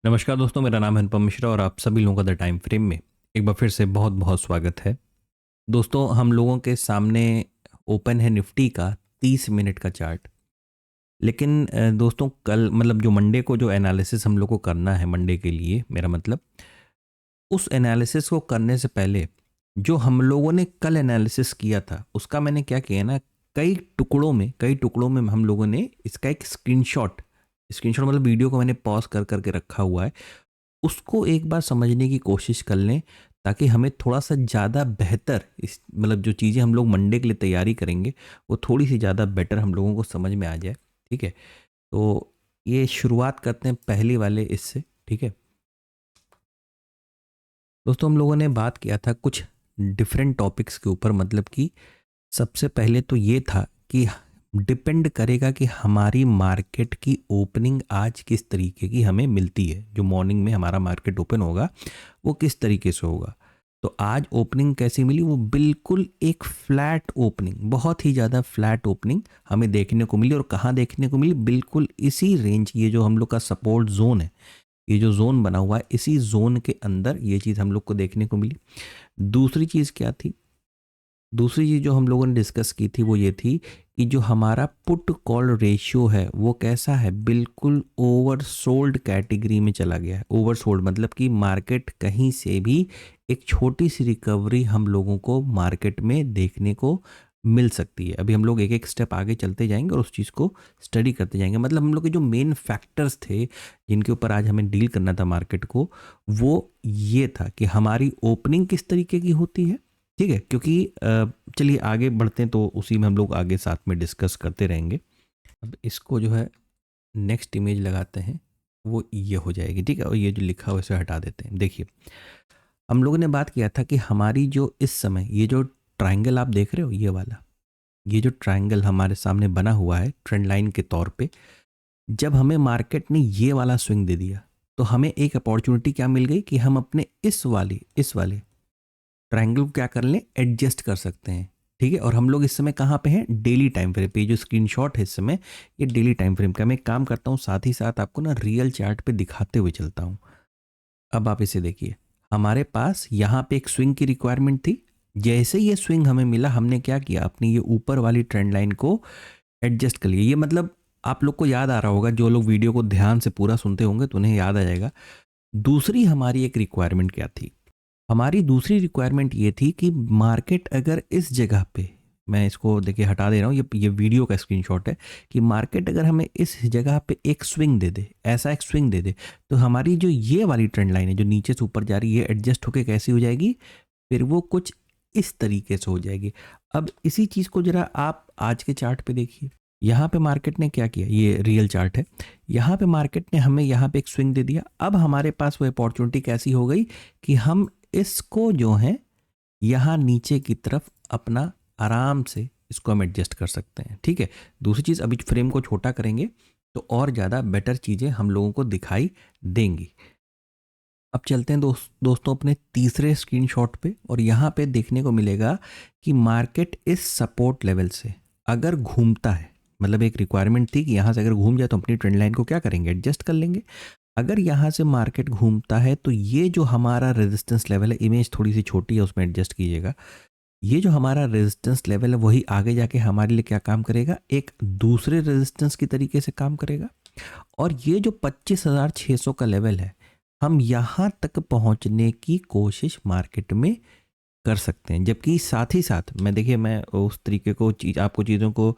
नमस्कार दोस्तों, मेरा नाम है अनुपम मिश्रा और आप सभी लोगों का द टाइम फ्रेम में एक बार फिर से बहुत बहुत स्वागत है। दोस्तों, हम लोगों के सामने ओपन है निफ्टी का 30 मिनट का चार्ट। लेकिन दोस्तों, कल मतलब जो मंडे को जो एनालिसिस हम लोग को करना है, मंडे के लिए मेरा मतलब, उस एनालिसिस को करने से पहले जो हम लोगों ने कल एनालिसिस किया था उसका मैंने क्या किया ना, कई टुकड़ों में हम लोगों ने इसका एक स्क्रीनशॉट स्क्रीनशॉट मतलब वीडियो को मैंने पॉज कर करके रखा हुआ है। उसको एक बार समझने की कोशिश कर लें ताकि हमें थोड़ा सा ज़्यादा बेहतर इस मतलब जो चीज़ें हम लोग मंडे के लिए तैयारी करेंगे वो थोड़ी सी ज़्यादा बेटर हम लोगों को समझ में आ जाए। ठीक है, तो ये शुरुआत करते हैं पहले वाले इससे। ठीक है दोस्तों, हम लोगों ने बात किया था कुछ डिफरेंट टॉपिक्स के ऊपर, मतलब कि सबसे पहले तो ये था कि डिपेंड करेगा कि हमारी मार्केट की ओपनिंग आज किस तरीके की हमें मिलती है। जो मॉर्निंग में हमारा मार्केट ओपन होगा वो किस तरीके से होगा। तो आज ओपनिंग कैसी मिली, वो बिल्कुल एक फ्लैट ओपनिंग, बहुत ही ज़्यादा फ्लैट ओपनिंग हमें देखने को मिली। और कहाँ देखने को मिली, बिल्कुल इसी रेंज, ये जो हम लोग का सपोर्ट जोन है, ये जो जोन बना हुआ है, इसी जोन के अंदर ये चीज़ हम लोग को देखने को मिली। दूसरी चीज़ क्या थी, दूसरी चीज़ जो हम लोगों ने डिस्कस की थी वो ये थी कि जो हमारा पुट कॉल रेशियो है वो कैसा है, बिल्कुल ओवरसोल्ड कैटेगरी में चला गया है। ओवरसोल्ड मतलब कि मार्केट कहीं से भी एक छोटी सी रिकवरी हम लोगों को मार्केट में देखने को मिल सकती है। अभी हम लोग एक एक स्टेप आगे चलते जाएंगे और उस चीज़ को स्टडी करते जाएंगे। मतलब हम लोग के जो मेन फैक्टर्स थे जिनके ऊपर आज हमें डील करना था मार्केट को, वो ये था कि हमारी ओपनिंग किस तरीके की होती है। ठीक है, क्योंकि चलिए आगे बढ़ते हैं तो उसी में हम लोग आगे साथ में डिस्कस करते रहेंगे। अब इसको जो है नेक्स्ट इमेज लगाते हैं, वो ये हो जाएगी। ठीक है, और ये जो लिखा हुआ इसे हटा देते हैं। देखिए, हम लोगों ने बात किया था कि हमारी जो इस समय ये जो ट्रायंगल आप देख रहे हो, ये वाला, ये जो ट्रायंगल हमारे सामने बना हुआ है ट्रेंड लाइन के तौर पे, जब हमें मार्केट ने ये वाला स्विंग दे दिया तो हमें एक अपॉर्चुनिटी क्या मिल गई कि हम अपने इस वाले ट्रायंगल को क्या कर लें, एडजस्ट कर सकते हैं। ठीक है, और हम लोग इस समय कहाँ पे हैं, डेली टाइम फ्रेम पे। ये जो स्क्रीनशॉट है इस समय, ये डेली टाइम फ्रेम का। मैं एक काम करता हूँ, साथ ही साथ आपको ना रियल चार्ट पे दिखाते हुए चलता हूँ। अब आप इसे देखिए, हमारे पास यहाँ पे एक स्विंग की रिक्वायरमेंट थी। जैसे ये स्विंग हमें मिला, हमने क्या किया, अपनी ये ऊपर वाली ट्रेंड लाइन को एडजस्ट कर लिया। ये मतलब आप लोग को याद आ रहा होगा, जो लोग वीडियो को ध्यान से पूरा सुनते होंगे तो उन्हें याद आ जाएगा। दूसरी हमारी एक रिक्वायरमेंट क्या थी, हमारी दूसरी रिक्वायरमेंट ये थी कि मार्केट अगर इस जगह पे, मैं इसको देखिए हटा दे रहा हूँ, ये वीडियो का स्क्रीनशॉट है, कि मार्केट अगर हमें इस जगह पे एक स्विंग दे दे, ऐसा एक स्विंग दे दे, तो हमारी जो ये वाली ट्रेंड लाइन है जो नीचे से ऊपर जा रही है, एडजस्ट होके कैसी हो जाएगी, फिर वो कुछ इस तरीके से हो जाएगी। अब इसी चीज़ को जरा आप आज के चार्ट पे देखिए। यहाँ पे मार्केट ने क्या किया, ये रियल चार्ट है, यहाँ पे मार्केट ने हमें यहाँ पे एक स्विंग दे दिया। अब हमारे पास वो अपॉर्चुनिटी कैसी हो गई कि हम इसको जो है यहाँ नीचे की तरफ अपना आराम से इसको हम एडजस्ट कर सकते हैं। ठीक है, दूसरी चीज़, अभी फ्रेम को छोटा करेंगे तो और ज़्यादा बेटर चीज़ें हम लोगों को दिखाई देंगी। अब चलते हैं दोस्तों अपने तीसरे स्क्रीनशॉट पे, और यहाँ पे देखने को मिलेगा कि मार्केट इस सपोर्ट लेवल से अगर घूमता है, मतलब एक रिक्वायरमेंट थी कि यहाँ से अगर घूम जाए तो अपनी ट्रेंड लाइन को क्या करेंगे, एडजस्ट कर लेंगे। अगर यहाँ से मार्केट घूमता है तो ये जो हमारा रेजिस्टेंस लेवल है, इमेज थोड़ी सी छोटी है उसमें एडजस्ट कीजिएगा, ये जो हमारा रेजिस्टेंस लेवल है वही आगे जाके हमारे लिए क्या काम करेगा, एक दूसरे रेजिस्टेंस की तरीके से काम करेगा। और ये जो 25,600 का लेवल है, हम यहाँ तक पहुँचने की कोशिश मार्केट में कर सकते हैं। जबकि साथ ही साथ मैं, देखिए, मैं उस तरीके को चीज़ों को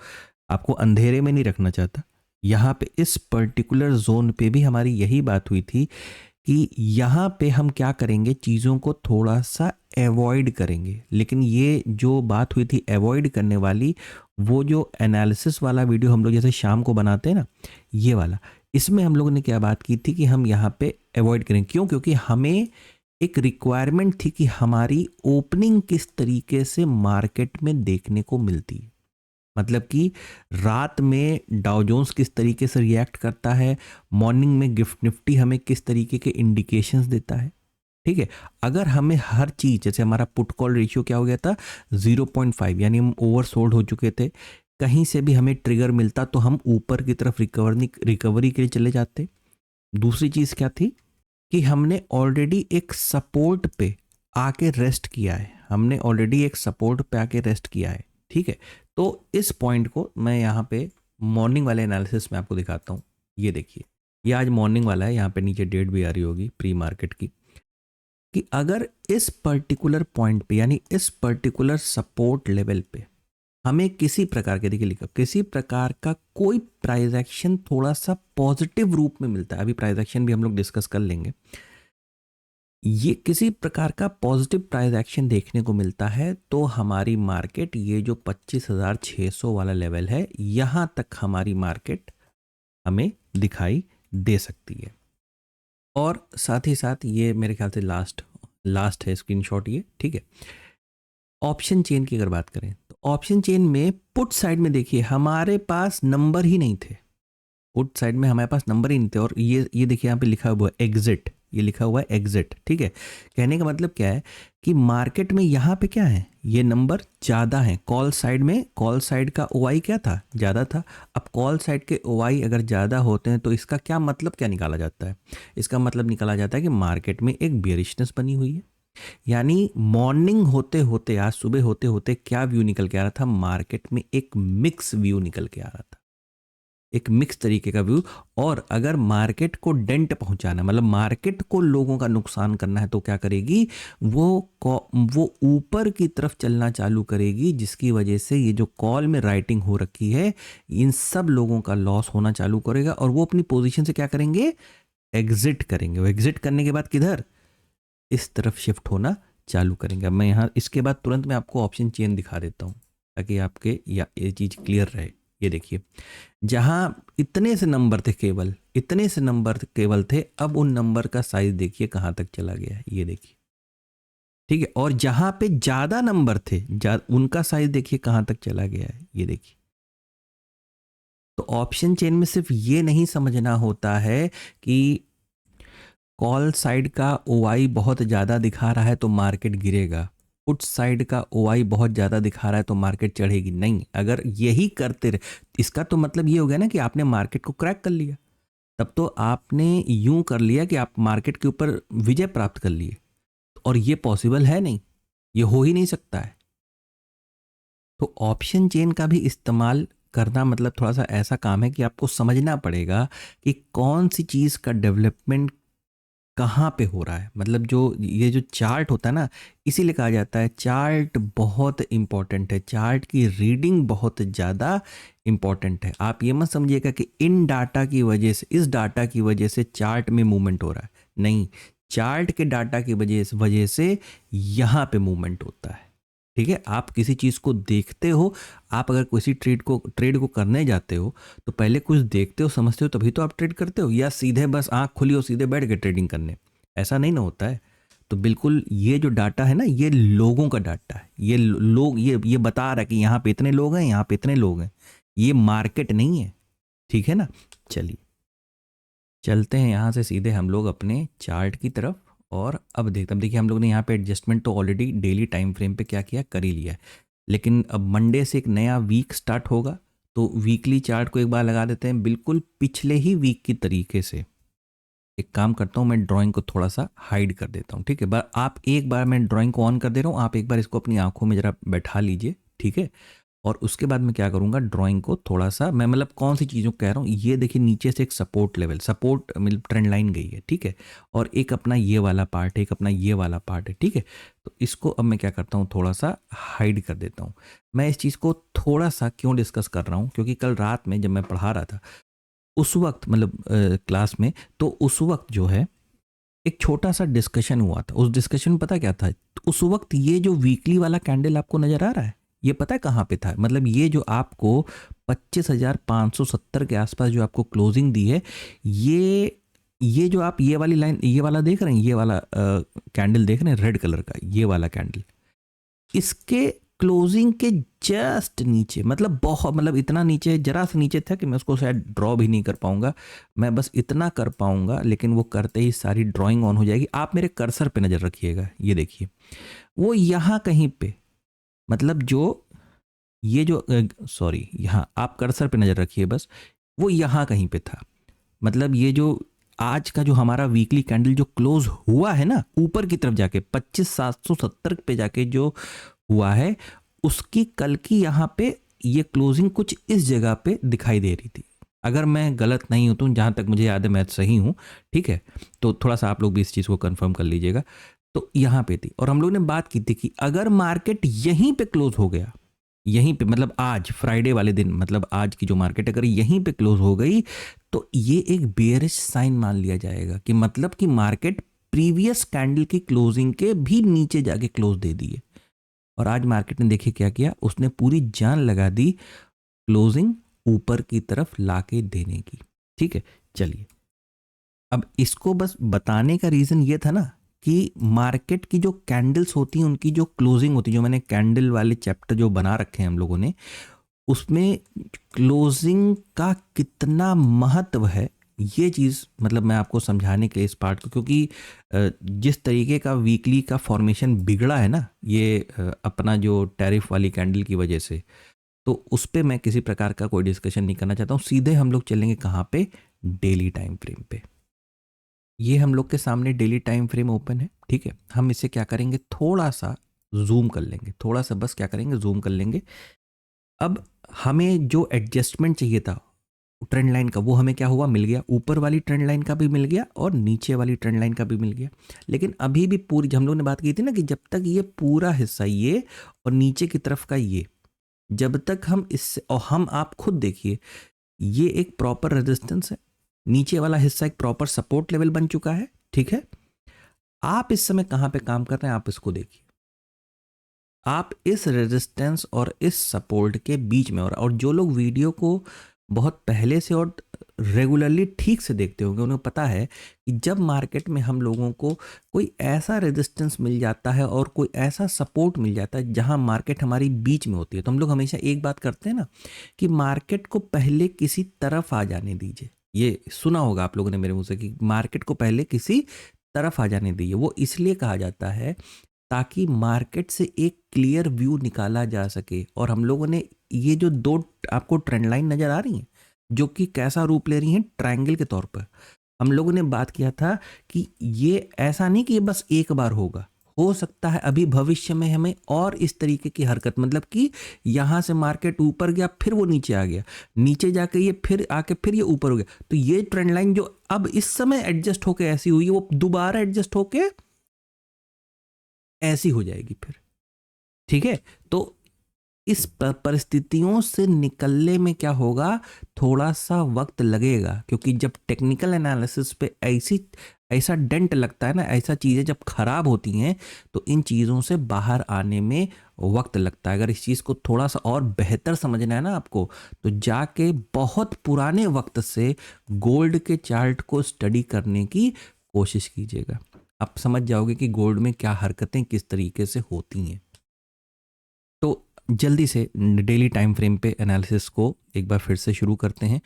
आपको अंधेरे में नहीं रखना चाहता। यहाँ पे इस पर्टिकुलर जोन पे भी हमारी यही बात हुई थी कि यहाँ पे हम क्या करेंगे, चीज़ों को थोड़ा सा अवॉइड करेंगे। लेकिन ये जो बात हुई थी अवॉइड करने वाली, वो जो एनालिसिस वाला वीडियो हम लोग जैसे शाम को बनाते हैं ना, ये वाला, इसमें हम लोगों ने क्या बात की थी कि हम यहाँ पे अवॉइड करें। क्यों? क्योंकि हमें एक रिक्वायरमेंट थी कि हमारी ओपनिंग किस तरीके से मार्केट में देखने को मिलती है। मतलब कि रात में डाउ जोन्स किस तरीके से रिएक्ट करता है, मॉर्निंग में गिफ्ट निफ्टी हमें किस तरीके के इंडिकेशंस देता है। ठीक है, अगर हमें हर चीज़, जैसे हमारा पुट कॉल रेशियो क्या हो गया था 0.5, यानी हम ओवरसोल्ड हो चुके थे, कहीं से भी हमें ट्रिगर मिलता तो हम ऊपर की तरफ रिकवरी के लिए चले जाते। दूसरी चीज़ क्या थी, कि हमने ऑलरेडी एक सपोर्ट पे आके रेस्ट किया है, हमने ऑलरेडी एक सपोर्ट पे आके रेस्ट किया है, ठीक है। तो इस पॉइंट को मैं यहाँ पे मॉर्निंग वाले एनालिसिस में आपको दिखाता हूँ। ये देखिए, ये आज मॉर्निंग वाला है, यहाँ पे नीचे डेट भी आ रही होगी प्री मार्केट की, कि अगर इस पर्टिकुलर पॉइंट पे यानी इस पर्टिकुलर सपोर्ट लेवल पे हमें किसी प्रकार के, देखिए लिखा, किसी प्रकार का कोई प्राइस एक्शन थोड़ा सा पॉजिटिव रूप में मिलता है, अभी प्राइस एक्शन भी हम लोग डिस्कस कर लेंगे, ये किसी प्रकार का पॉजिटिव प्राइस एक्शन देखने को मिलता है तो हमारी मार्केट, ये जो 25,600 वाला लेवल है, यहाँ तक हमारी मार्केट हमें दिखाई दे सकती है। और साथ ही साथ ये मेरे ख्याल से लास्ट है स्क्रीनशॉट ये, ठीक है। ऑप्शन चेन की अगर बात करें तो ऑप्शन चेन में पुट साइड में देखिए हमारे पास नंबर ही नहीं थे, पुट साइड में हमारे पास नंबर ही नहीं थे। और ये देखिए यहाँ पे लिखा हुआ है एग्जिट, ये लिखा हुआ है एग्जिट, ठीक है। कहने का मतलब क्या है कि मार्केट में यहाँ पे क्या है, ये नंबर ज़्यादा है। कॉल साइड में, कॉल साइड का ओआई क्या था, ज़्यादा था। अब कॉल साइड के ओआई अगर ज़्यादा होते हैं तो इसका क्या मतलब, क्या निकाला जाता है, इसका मतलब निकाला जाता है कि मार्केट में एक बेयरिशनेस बनी हुई है। यानी मॉर्निंग होते होते, आज सुबह होते होते क्या व्यू निकल के आ रहा था, मार्केट में एक मिक्स व्यू निकल के आ रहा था, एक मिक्स तरीके का व्यू। और अगर मार्केट को डेंट पहुंचाना, मतलब मार्केट को लोगों का नुकसान करना है तो क्या करेगी, वो ऊपर की तरफ चलना चालू करेगी, जिसकी वजह से ये जो कॉल में राइटिंग हो रखी है इन सब लोगों का लॉस होना चालू करेगा और वो अपनी पोजीशन से क्या करेंगे, एग्जिट करेंगे। वो एग्जिट करने के बाद किधर, इस तरफ शिफ्ट होना चालू करेंगे। अब मैं यहाँ इसके बाद तुरंत मैं आपको ऑप्शन चेन दिखा देता हूँ ताकि आपके या ये चीज़ क्लियर रहे। ये देखिए, जहाँ इतने से नंबर थे, केवल इतने से नंबर केवल थे, अब उन नंबर का साइज देखिए कहाँ तक चला गया है, ये देखिए, ठीक है। और जहाँ पे ज़्यादा नंबर थे, उनका साइज देखिए कहाँ तक चला गया है, ये देखिए। तो ऑप्शन चेन में सिर्फ ये नहीं समझना होता है कि कॉल साइड का ओआई बहुत ज़्यादा दिखा रहा है तो मार्केट गिरेगा, पुट साइड का ओआई बहुत ज़्यादा दिखा रहा है तो मार्केट चढ़ेगी, नहीं। अगर यही करते रहे, इसका तो मतलब ये हो गया ना कि आपने मार्केट को क्रैक कर लिया, तब तो आपने यूं कर लिया कि आप मार्केट के ऊपर विजय प्राप्त कर लिए, और ये पॉसिबल है नहीं, ये हो ही नहीं सकता है। तो ऑप्शन चेन का भी इस्तेमाल करना मतलब थोड़ा सा ऐसा काम है कि आपको समझना पड़ेगा कि कौन सी चीज़ का डेवलपमेंट कहाँ पे हो रहा है। मतलब जो ये जो चार्ट होता है ना, इसीलिए कहा जाता है चार्ट बहुत इंपॉर्टेंट है, चार्ट की रीडिंग बहुत ज़्यादा इंपॉर्टेंट है। आप ये मत समझिएगा कि इन डाटा की वजह से, इस डाटा की वजह से चार्ट में मूवमेंट हो रहा है, नहीं, चार्ट के डाटा की वजह से यहाँ पे मूवमेंट होता है, ठीक है। आप किसी चीज़ को देखते हो, आप अगर किसी ट्रेड को करने जाते हो तो पहले कुछ देखते हो, समझते हो, तभी तो आप ट्रेड करते हो, या सीधे बस आंख खुली और सीधे बैठ गए ट्रेडिंग करने, ऐसा नहीं ना होता है। तो बिल्कुल ये जो डाटा है ना, ये लोगों का डाटा है, ये लोग ये बता रहा है कि यहाँ पे इतने लोग हैं, यहाँ पे इतने लोग हैं, ये मार्केट नहीं है, ठीक है ना। चलिए चलते हैं यहाँ से सीधे हम लोग अपने चार्ट की तरफ। और अब देखिए हम लोग ने यहाँ पे एडजस्टमेंट तो ऑलरेडी डेली टाइम फ्रेम पे क्या किया, कर ही लिया है, लेकिन अब मंडे से एक नया वीक स्टार्ट होगा तो वीकली चार्ट को एक बार लगा देते हैं बिल्कुल पिछले ही वीक की तरीके से। एक काम करता हूँ, मैं ड्राइंग को थोड़ा सा हाइड कर देता हूँ, ठीक है। आप एक बार, मैं ड्राइंग को ऑन कर दे रहा हूँ, आप एक बार इसको अपनी आंखों में ज़रा बैठा लीजिए, ठीक है। और उसके बाद मैं क्या करूँगा, ड्राइंग को थोड़ा सा, मैं मतलब कौन सी चीज़ों को कह रहा हूँ, ये देखिए नीचे से एक सपोर्ट लेवल, सपोर्ट मतलब ट्रेंड लाइन गई है, ठीक है। और एक अपना ये वाला पार्ट है, एक अपना ये वाला पार्ट है, ठीक है। तो इसको अब मैं क्या करता हूँ, थोड़ा सा हाइड कर देता हूँ। मैं इस चीज़ को थोड़ा सा क्यों डिस्कस कर रहा हूँ, क्योंकि कल रात में जब मैं पढ़ा रहा था उस वक्त, मतलब क्लास में, तो उस वक्त जो है एक छोटा सा डिस्कशन हुआ था। उस डिस्कशन में पता क्या था, उस वक्त ये जो वीकली वाला कैंडल आपको नजर आ रहा है, ये पता है कहाँ पे था, मतलब ये जो आपको 25,570 के आसपास जो आपको क्लोजिंग दी है, ये जो आप ये वाली लाइन, ये वाला देख रहे हैं, ये वाला कैंडल देख रहे हैं रेड कलर का, ये वाला कैंडल, इसके क्लोजिंग के जस्ट नीचे, मतलब बहुत, मतलब इतना नीचे, जरा सा नीचे था कि मैं उसको शायद ड्रॉ भी नहीं कर पाऊंगा, मैं बस इतना कर पाऊंगा, लेकिन वो करते ही सारी ड्राइंग ऑन हो जाएगी। आप मेरे कर्सर पे नज़र रखिएगा, ये देखिए वो यहाँ कहीं पे, मतलब जो ये जो सॉरी, यहाँ आप कर्सर पे नज़र रखिए बस, वो यहाँ कहीं पे था। मतलब ये जो आज का जो हमारा वीकली कैंडल जो क्लोज हुआ है ना ऊपर की तरफ जाके 25,770 पे जाके जो हुआ है, उसकी कल की यहाँ पे ये क्लोजिंग कुछ इस जगह पे दिखाई दे रही थी। अगर मैं गलत नहीं हूँ तो जहाँ तक मुझे याद है मैं सही हूँ, ठीक है, तो थोड़ा सा आप लोग भी इस चीज़ को कंफर्म कर लीजिएगा। तो यहाँ पे थी और हम लोग ने बात की थी कि अगर मार्केट यहीं पे क्लोज हो गया, यहीं पे मतलब आज फ्राइडे वाले दिन, मतलब आज की जो मार्केट अगर यहीं पे क्लोज हो गई तो ये एक बेयरिश साइन मान लिया जाएगा कि मतलब कि मार्केट प्रीवियस कैंडल की क्लोजिंग के भी नीचे जाके क्लोज दे दी है। और आज मार्केट ने देखिए क्या किया, उसने पूरी जान लगा दी क्लोजिंग ऊपर की तरफ लाके देने की। ठीक है, चलिए अब इसको बस बताने का रीज़न ये था ना कि मार्केट की जो कैंडल्स होती हैं उनकी जो क्लोजिंग होती है, जो मैंने कैंडल वाले चैप्टर जो बना रखे हैं हम लोगों ने, उसमें क्लोजिंग का कितना महत्व है ये चीज़ मतलब मैं आपको समझाने के लिए इस पार्ट को, क्योंकि जिस तरीके का वीकली का फॉर्मेशन बिगड़ा है ना ये अपना जो टैरिफ वाली कैंडल की वजह से, तो उस पर मैं किसी प्रकार का कोई डिस्कशन नहीं करना चाहता हूँ। सीधे हम लोग चलेंगे कहाँ पे, डेली टाइम फ्रेम पे। ये हम लोग के सामने डेली टाइम फ्रेम ओपन है, ठीक है। हम इसे क्या करेंगे, थोड़ा सा जूम कर लेंगे, थोड़ा सा बस क्या करेंगे, जूम कर लेंगे। अब हमें जो एडजस्टमेंट चाहिए था ट्रेंड लाइन का, वो हमें क्या हुआ, मिल गया। ऊपर वाली ट्रेंड लाइन का भी मिल गया और नीचे वाली ट्रेंड लाइन का भी मिल गया। लेकिन अभी भी पूरी, हम लोग ने बात की थी ना कि जब तक ये पूरा हिस्सा ये और नीचे की तरफ का ये, जब तक हम इससे, और हम आप खुद देखिए ये एक प्रॉपर रेजिस्टेंस है, नीचे वाला हिस्सा एक प्रॉपर सपोर्ट लेवल बन चुका है, ठीक है। आप इस समय कहाँ पे काम कर रहे हैं, आप इसको देखिए। आप इस रेजिस्टेंस और इस सपोर्ट के बीच में, और जो लोग वीडियो को बहुत पहले से और रेगुलरली ठीक से देखते होंगे उन्हें पता है कि जब मार्केट में हम लोगों को कोई ऐसा रेजिस्टेंस मिल जाता है और कोई ऐसा सपोर्ट मिल जाता है जहां मार्केट हमारी बीच में होती है, तो हम लोग हमेशा एक बात करते हैं ना कि मार्केट को पहले किसी तरफ आ जाने दीजिए। ये सुना होगा आप लोगों ने मेरे मुंह से कि मार्केट को पहले किसी तरफ आ जाने दीजिए। वो इसलिए कहा जाता है ताकि मार्केट से एक क्लियर व्यू निकाला जा सके। और हम लोगों ने ये जो दो आपको ट्रेंड लाइन नज़र आ रही हैं जो कि कैसा रूप ले रही हैं, ट्रायंगल के तौर पर, हम लोगों ने बात किया था कि ये ऐसा नहीं कि ये बस एक बार होगा, हो सकता है अभी भविष्य में हमें और इस तरीके की हरकत, मतलब कि यहाँ से मार्केट ऊपर गया फिर वो नीचे आ गया, नीचे जाके ये फिर आके फिर ये ऊपर हो गया, तो ये ट्रेंड लाइन जो अब इस समय एडजस्ट होके ऐसी हुई है वो दोबारा एडजस्ट होके ऐसी हो जाएगी फिर, ठीक है। तो इस परिस्थितियों से निकलने में क्या होगा, थोड़ा सा वक्त लगेगा, क्योंकि जब टेक्निकल एनालिसिस पे ऐसा डेंट लगता है ना, ऐसा चीज़ें जब खराब होती हैं तो इन चीज़ों से बाहर आने में वक्त लगता है। अगर इस चीज़ को थोड़ा सा और बेहतर समझना है ना आपको, तो जाके बहुत पुराने वक्त से गोल्ड के चार्ट को स्टडी करने की कोशिश कीजिएगा। आप समझ जाओगे कि गोल्ड में क्या हरकतें किस तरीके से होती हैं। तो जल्दी से डेली टाइम फ्रेम पे एनालिसिस को एक बार फिर से शुरू करते हैं,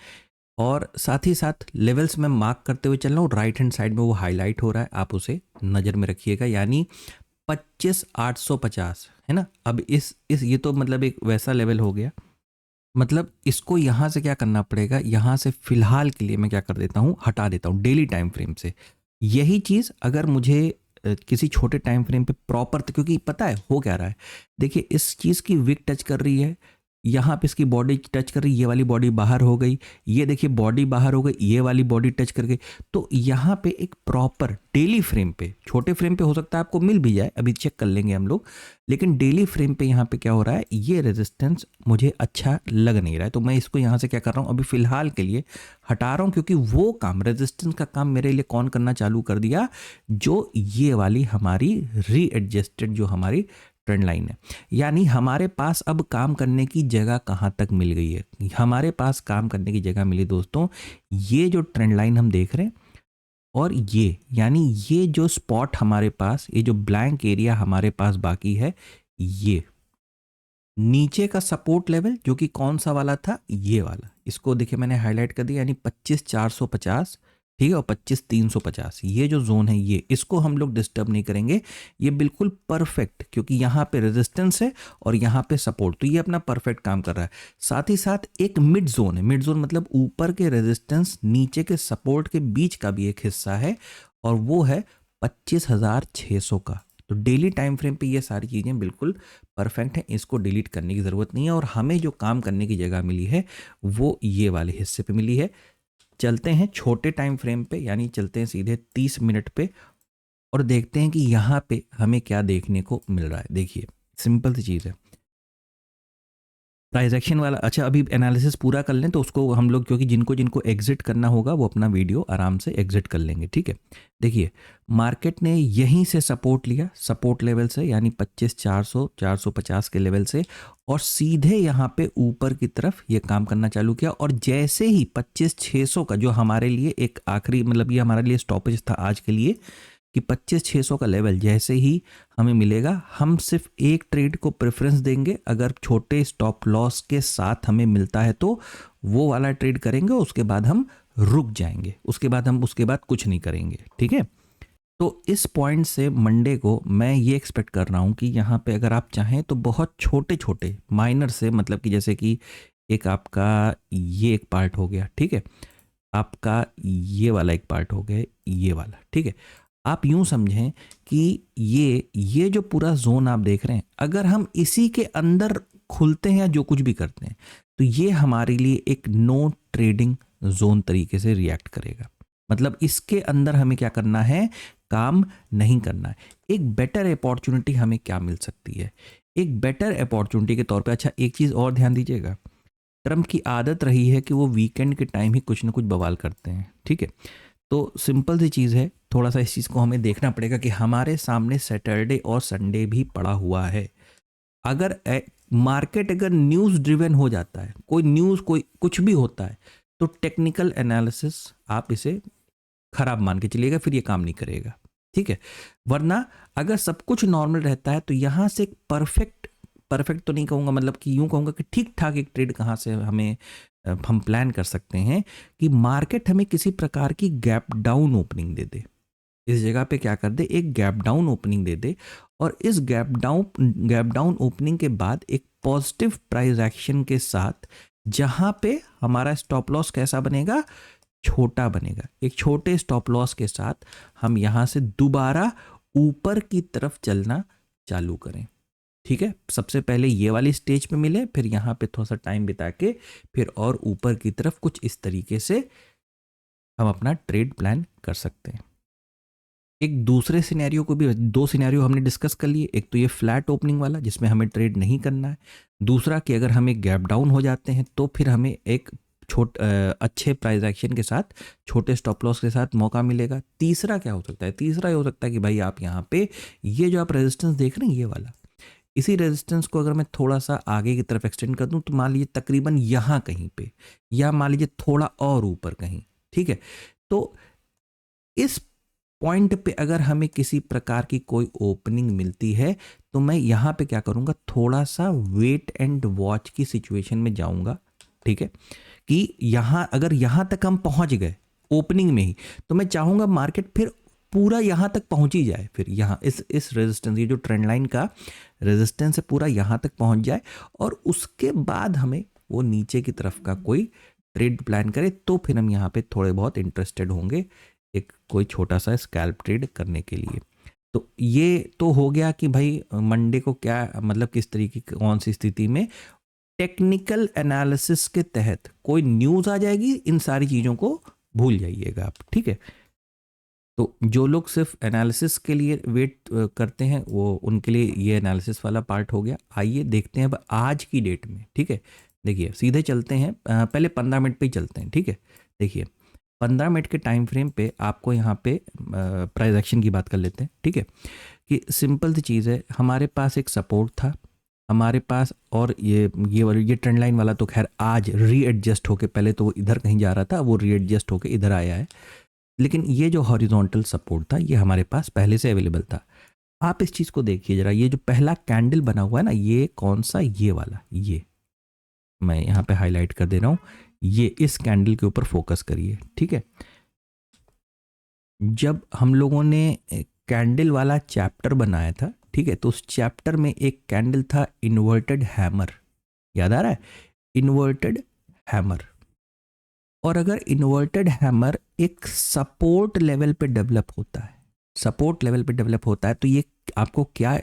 और साथ ही साथ लेवल्स में मार्क करते हुए चल रहा हूँ। राइट हैंड साइड में वो हाईलाइट हो रहा है, आप उसे नज़र में रखिएगा, यानी 25,850 है ना। अब इस ये तो मतलब एक वैसा लेवल हो गया, मतलब इसको यहाँ से क्या करना पड़ेगा, यहाँ से फिलहाल के लिए मैं क्या कर देता हूँ, हटा देता हूँ डेली टाइम फ्रेम से। यही चीज़ अगर मुझे किसी छोटे टाइम फ्रेम पे प्रॉपर, क्योंकि पता है हो क्या रहा है, देखिए इस चीज़ की विक टच कर रही है, यहाँ पे इसकी बॉडी टच कर रही है, ये वाली बॉडी बाहर हो गई, ये देखिए बॉडी बाहर हो गई, ये वाली बॉडी टच कर गई। तो यहाँ पे एक प्रॉपर डेली फ्रेम पे, छोटे फ्रेम पे हो सकता है आपको मिल भी जाए, अभी चेक कर लेंगे हम लोग, लेकिन डेली फ्रेम पे यहाँ पे क्या हो रहा है, ये रेजिस्टेंस मुझे अच्छा लग नहीं रहा है, तो मैं इसको यहाँ से क्या कर रहा हूँ, अभी फिलहाल के लिए हटा रहा हूँ, क्योंकि वो काम, रेजिस्टेंस का काम मेरे लिए कौन करना चालू कर दिया, जो ये वाली हमारी रीएडजस्टेड जो हमारी ट्रेंड लाइन है। यानी हमारे पास अब काम करने की जगह कहाँ तक मिल गई है, हमारे पास काम करने की जगह मिली दोस्तों, ये जो ट्रेंड लाइन हम देख रहे हैं, और ये यानी ये जो स्पॉट हमारे पास, ये जो ब्लैंक एरिया हमारे पास बाकी है, ये नीचे का सपोर्ट लेवल जो कि कौन सा वाला था, ये वाला, इसको देखिए मैंने हाईलाइट कर दिया, यानी 25,450, ठीक है, और 25,350 ये जो जोन है ये, इसको हम लोग डिस्टर्ब नहीं करेंगे। ये बिल्कुल परफेक्ट, क्योंकि यहाँ पे रेजिस्टेंस है और यहाँ पे सपोर्ट, तो ये अपना परफेक्ट काम कर रहा है। साथ ही साथ एक मिड जोन है, मिड जोन मतलब ऊपर के रेजिस्टेंस नीचे के सपोर्ट के बीच का भी एक हिस्सा है, और वो है 25,600 का। तो डेली टाइम फ्रेम पे ये सारी चीज़ें बिल्कुल परफेक्ट हैं, इसको डिलीट करने की ज़रूरत नहीं है। और हमें जो काम करने की जगह मिली है वो ये वाले हिस्से पे मिली है। चलते हैं छोटे टाइम फ्रेम पे, यानी चलते हैं सीधे 30 मिनट पे, और देखते हैं कि यहाँ पे हमें क्या देखने को मिल रहा है। देखिए सिंपल सी चीज़ है, प्राइस एक्शन वाला। अच्छा, अभी एनालिसिस पूरा कर लें तो उसको हम लोग, क्योंकि जिनको जिनको एग्जिट करना होगा वो अपना वीडियो आराम से एग्जिट कर लेंगे, ठीक है। देखिए मार्केट ने यहीं से सपोर्ट लिया, सपोर्ट लेवल से, यानी 25,400 450 के लेवल से, और सीधे यहाँ पे ऊपर की तरफ ये काम करना चालू किया। और जैसे ही 25,600 का, जो हमारे लिए एक आखिरी, मतलब ये हमारे लिए स्टॉपेज था आज के लिए, कि 25,600 का लेवल जैसे ही हमें मिलेगा, हम सिर्फ एक ट्रेड को प्रेफरेंस देंगे। अगर छोटे स्टॉप लॉस के साथ हमें मिलता है तो वो वाला ट्रेड करेंगे, उसके बाद हम रुक जाएंगे, उसके बाद कुछ नहीं करेंगे, ठीक है। तो इस पॉइंट से मंडे को मैं ये एक्सपेक्ट कर रहा हूँ कि यहाँ पे अगर आप चाहें तो बहुत छोटे छोटे माइनर से, मतलब कि जैसे कि एक आपका ये एक पार्ट हो गया, ठीक है, आपका ये वाला एक पार्ट हो गया, ये वाला, ठीक है। आप यूं समझें कि ये जो पूरा जोन आप देख रहे हैं, अगर हम इसी के अंदर खुलते हैं या जो कुछ भी करते हैं, तो ये हमारे लिए एक नो ट्रेडिंग जोन तरीके से रिएक्ट करेगा। मतलब इसके अंदर हमें क्या करना है, काम नहीं करना है। एक बेटर अपॉर्चुनिटी हमें क्या मिल सकती है, एक बेटर अपॉर्चुनिटी के तौर पे, अच्छा एक चीज़ और ध्यान दीजिएगा, ट्रम्प की आदत रही है कि वो वीकेंड के टाइम ही कुछ ना कुछ बवाल करते हैं, ठीक है। तो सिंपल सी चीज़ है, थोड़ा सा इस चीज़ को हमें देखना पड़ेगा कि हमारे सामने सैटरडे और संडे भी पड़ा हुआ है। अगर मार्केट अगर न्यूज़ ड्रिवन हो जाता है, कोई न्यूज़ कोई कुछ भी होता है, तो टेक्निकल एनालिसिस आप इसे खराब मान के चलिएगा, फिर ये काम नहीं करेगा, ठीक है। वरना अगर सब कुछ नॉर्मल रहता है तो यहाँ से एक परफेक्ट, परफेक्ट तो नहीं कहूँगा, मतलब कि यूँ कहूँगा कि ठीक ठाक एक ट्रेड कहाँ से हम प्लान कर सकते हैं कि मार्केट हमें किसी प्रकार की गैप डाउन ओपनिंग दे दे, इस जगह पे क्या कर दे, एक गैप डाउन ओपनिंग दे दे, और इस गैप डाउन ओपनिंग के बाद एक पॉजिटिव प्राइस एक्शन के साथ, जहां पे हमारा स्टॉप लॉस कैसा बनेगा, छोटा बनेगा। एक छोटे स्टॉप लॉस के साथ हम यहां से दोबारा ऊपर की तरफ चलना चालू करें, ठीक है। सबसे पहले ये वाली स्टेज पे मिले, फिर यहाँ पे थोड़ा सा टाइम बिता के फिर और ऊपर की तरफ कुछ इस तरीके से हम अपना ट्रेड प्लान कर सकते हैं। एक दूसरे सिनेरियो को भी, दो सिनेरियो हमने डिस्कस कर लिए, एक तो ये फ्लैट ओपनिंग वाला जिसमें हमें ट्रेड नहीं करना है, दूसरा कि अगर हम एक गैप डाउन हो जाते हैं तो फिर हमें एक अच्छे प्राइस एक्शन के साथ, छोटे स्टॉप लॉस के साथ मौका मिलेगा। तीसरा क्या हो सकता है, तीसरा ये हो सकता है कि भाई आप यहाँ पे ये जो आप रेजिस्टेंस देख रहे हैं ये वाला, इसी रेजिस्टेंस को अगर मैं थोड़ा सा आगे की तरफ एक्सटेंड कर दूं तो मान लीजिए तकरीबन यहाँ कहीं पे, या मान लीजिए थोड़ा और ऊपर कहीं, ठीक है। तो इस पॉइंट पे अगर हमें किसी प्रकार की कोई ओपनिंग मिलती है तो मैं यहाँ पे क्या करूँगा, थोड़ा सा वेट एंड वॉच की सिचुएशन में जाऊँगा, ठीक है। कि यहाँ अगर यहाँ तक हम पहुँच गए ओपनिंग में ही, तो मैं चाहूँगा मार्केट फिर पूरा यहाँ तक पहुँच ही जाए, फिर यहाँ इस रेजिस्टेंस, ये जो ट्रेंड लाइन का रेजिस्टेंस है पूरा यहाँ तक पहुँच जाए, और उसके बाद हमें वो नीचे की तरफ का कोई ट्रेड प्लान करे, तो फिर हम यहाँ पे थोड़े बहुत इंटरेस्टेड होंगे एक कोई छोटा सा स्कैल्प ट्रेड करने के लिए। तो ये तो हो गया कि भाई मंडे को क्या, मतलब किस तरीके की कौन सी स्थिति में टेक्निकल एनालिसिस के तहत कोई न्यूज़ आ जाएगी, इन सारी चीज़ों को भूल जाइएगा आप, ठीक है। तो जो लोग सिर्फ एनालिसिस के लिए वेट करते हैं, वो उनके लिए ये एनालिसिस वाला पार्ट हो गया। आइए देखते हैं अब आज की डेट में, ठीक है। देखिए सीधे चलते हैं, पहले 15 मिनट पे ही चलते हैं, ठीक है। देखिए 15 मिनट के टाइम फ्रेम पे आपको यहाँ पे प्राइस एक्शन की बात कर लेते हैं, ठीक है। कि सिंपल सी चीज़ है, हमारे पास एक सपोर्ट था हमारे पास, और ये ट्रेंड लाइन वाला तो खैर आज रीएडजस्ट होके, पहले तो वो इधर कहीं जा रहा था, वो रीएडजस्ट होके इधर आया है, लेकिन ये जो हॉरिजॉन्टल सपोर्ट था ये हमारे पास पहले से अवेलेबल था। आप इस चीज़ को देखिए ज़रा, ये जो पहला कैंडल बना हुआ है ना, ये कौन सा, ये वाला, ये मैं यहाँ पे हाईलाइट कर दे रहा हूँ, ये इस कैंडल के ऊपर फोकस करिए, ठीक है। जब हम लोगों ने कैंडल वाला चैप्टर बनाया था, ठीक है, तो उस चैप्टर में एक कैंडल था इन्वर्टेड हैमर, याद आ रहा है, इन्वर्टेड हैमर। और अगर इन्वर्टेड हैमर एक सपोर्ट लेवल पे डेवलप होता है, सपोर्ट लेवल पे डेवलप होता है, तो ये आपको क्या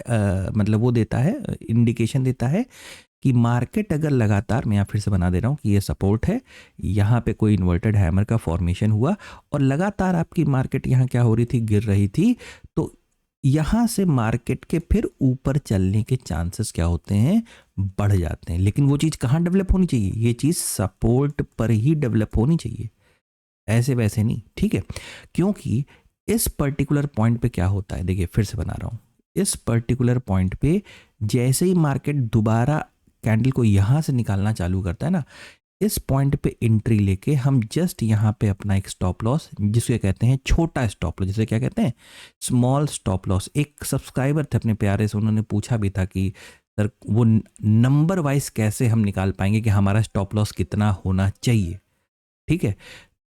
मतलब वो देता है, इंडिकेशन देता है कि मार्केट अगर लगातार, मैं यहाँ फिर से बना दे रहा हूँ कि ये सपोर्ट है, यहाँ पे कोई इन्वर्टेड हैमर का फॉर्मेशन हुआ और लगातार आपकी मार्केट यहाँ क्या हो रही थी, गिर रही थी, तो यहाँ से मार्केट के फिर ऊपर चलने के चांसेस क्या होते हैं, बढ़ जाते हैं। लेकिन वो चीज़ कहाँ डेवलप होनी चाहिए, ये चीज़ सपोर्ट पर ही डेवलप होनी चाहिए, ऐसे वैसे नहीं, ठीक है। क्योंकि इस पर्टिकुलर पॉइंट पे क्या होता है, देखिए फिर से बना रहा हूँ, इस पर्टिकुलर पॉइंट पे जैसे ही मार्केट दोबारा कैंडल को यहाँ से निकालना चालू करता है ना, इस पॉइंट पे एंट्री लेके हम जस्ट यहाँ पे अपना एक स्टॉप लॉस, जिसे कहते हैं छोटा स्टॉप लॉस, जिसे क्या कहते हैं, स्मॉल स्टॉप लॉस। एक सब्सक्राइबर थे अपने प्यारे से, उन्होंने पूछा भी था कि सर वो नंबर वाइज कैसे हम निकाल पाएंगे कि हमारा स्टॉप लॉस कितना होना चाहिए, ठीक है।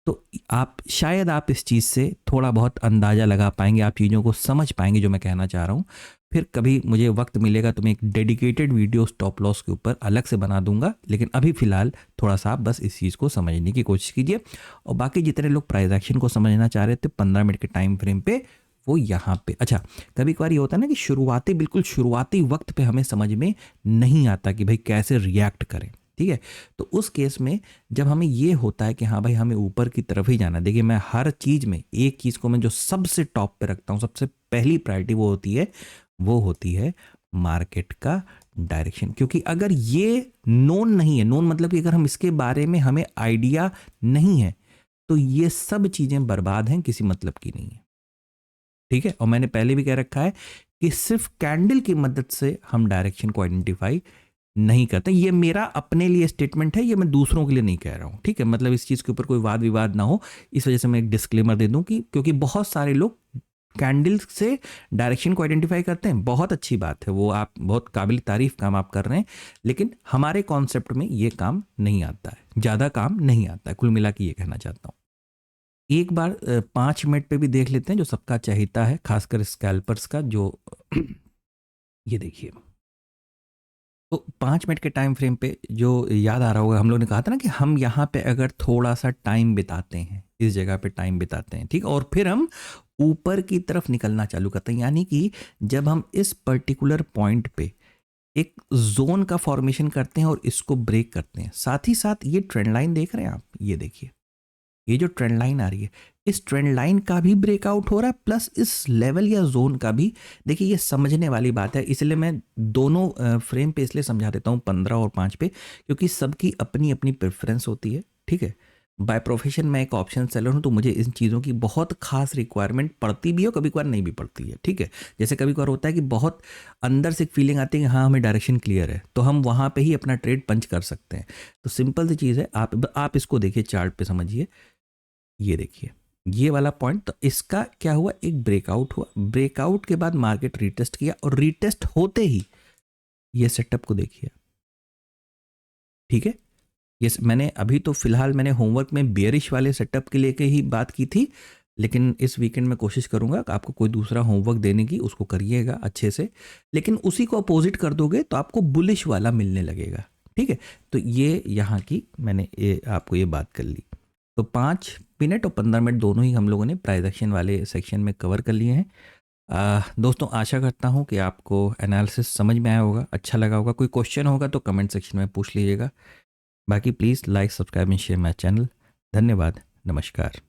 तो आप शायद आप इस चीज़ से थोड़ा बहुत अंदाज़ा लगा पाएंगे, आप चीज़ों को समझ पाएंगे जो मैं कहना चाह रहा हूँ। फिर कभी मुझे वक्त मिलेगा तो मैं एक डेडिकेटेड वीडियो स्टॉप लॉस के ऊपर अलग से बना दूंगा, लेकिन अभी फ़िलहाल थोड़ा सा आप बस इस चीज़ को समझने की कोशिश कीजिए। और बाकी जितने लोग प्राइस एक्शन को समझना चाह रहे थे 15 मिनट के टाइम फ्रेम पे, वो यहाँ पे, अच्छा कभी कभार ये होता है ना कि बिल्कुल शुरुआती वक्त पे हमें समझ में नहीं आता कि भाई कैसे रिएक्ट करें, ठीक है। तो उस केस में जब हमें ये होता है कि हाँ भाई हमें ऊपर की तरफ ही जाना है, देखिए मैं हर चीज़ में एक चीज़ को मैं जो सबसे टॉप पे रखता हूँ, सबसे पहली प्रायोरिटी वो होती है मार्केट का डायरेक्शन। क्योंकि अगर ये नोन नहीं है, नोन मतलब कि अगर हम इसके बारे में हमें आइडिया नहीं है, तो ये सब चीज़ें बर्बाद हैं, किसी मतलब की नहीं है, ठीक है। और मैंने पहले भी कह रखा है कि सिर्फ कैंडल की मदद से हम डायरेक्शन को आइडेंटिफाई नहीं करते। ये मेरा अपने लिए स्टेटमेंट है, ये मैं दूसरों के लिए नहीं कह रहा हूँ, ठीक है। मतलब इस चीज़ के ऊपर कोई वाद विवाद ना हो, इस वजह से मैं एक डिस्क्लेमर दे दूं कि क्योंकि बहुत सारे लोग कैंडल से डायरेक्शन को आइडेंटिफाई करते हैं, बहुत अच्छी बात है, वो आप बहुत काबिल तारीफ काम आप कर रहे हैं, लेकिन हमारे कॉन्सेप्ट में ये काम नहीं आता है, ज़्यादा काम नहीं आता है, कुल मिला के ये कहना चाहता हूँ। एक बार 5 मिनट पे भी देख लेते हैं जो सबका चाहता है, खासकर स्कैल्पर्स का, जो ये देखिए, तो 5 मिनट के टाइम फ्रेम पे जो याद आ रहा होगा, हम लोग ने कहा था ना कि हम यहाँ पे अगर थोड़ा सा टाइम बिताते हैं, इस जगह पे टाइम बिताते हैं, ठीक, और फिर हम ऊपर की तरफ निकलना चालू करते हैं, यानी कि जब हम इस पर्टिकुलर पॉइंट पे एक जोन का फॉर्मेशन करते हैं और इसको ब्रेक करते हैं, साथ ही साथ ये ट्रेंड लाइन देख रहे हैं आप, ये देखिए, ये जो ट्रेंड लाइन आ रही है, इस ट्रेंड लाइन का भी ब्रेकआउट हो रहा है, प्लस इस लेवल या जोन का भी। देखिए ये समझने वाली बात है, इसलिए मैं दोनों फ्रेम पे इसलिए समझा देता हूँ 15 और 5 पे, क्योंकि सबकी अपनी अपनी प्रेफरेंस होती है, ठीक है। बाय प्रोफेशन मैं एक ऑप्शन सेलर हूँ, तो मुझे इन चीज़ों की बहुत खास रिक्वायरमेंट पड़ती भी है, कभी कभार नहीं भी पड़ती है, ठीक है। जैसे कभी कभार होता है कि बहुत अंदर से एक फीलिंग आती है कि हाँ हमें डायरेक्शन क्लियर है, तो हम वहाँ पे ही अपना ट्रेड पंच कर सकते हैं। तो सिंपल सी चीज़ है, आप इसको देखिए, चार्ट पे समझिए, ये देखिए ये वाला पॉइंट, तो इसका क्या हुआ, एक ब्रेकआउट हुआ, ब्रेकआउट के बाद मार्केट रीटेस्ट किया, और रीटेस्ट होते ही ये सेटअप को देखिए, ठीक है। ये मैंने अभी तो फिलहाल मैंने होमवर्क में बेयरिश वाले सेटअप के लेके ही बात की थी, लेकिन इस वीकेंड में कोशिश करूंगा कि आपको कोई दूसरा होमवर्क देने की, उसको करिएगा अच्छे से, लेकिन उसी को अपोजिट कर दोगे तो आपको बुलिश वाला मिलने लगेगा, ठीक है। तो ये यहाँ की मैंने आपको ये बात कर ली। तो 5 मिनट और 15 मिनट दोनों ही हम लोगों ने प्राइस एक्शन वाले सेक्शन में कवर कर लिए हैं। दोस्तों आशा करता हूँ कि आपको एनालिसिस समझ में आया होगा, अच्छा लगा होगा। कोई क्वेश्चन होगा तो कमेंट सेक्शन में पूछ लीजिएगा। बाकी please like, subscribe and share my channel. धन्यवाद, नमस्कार।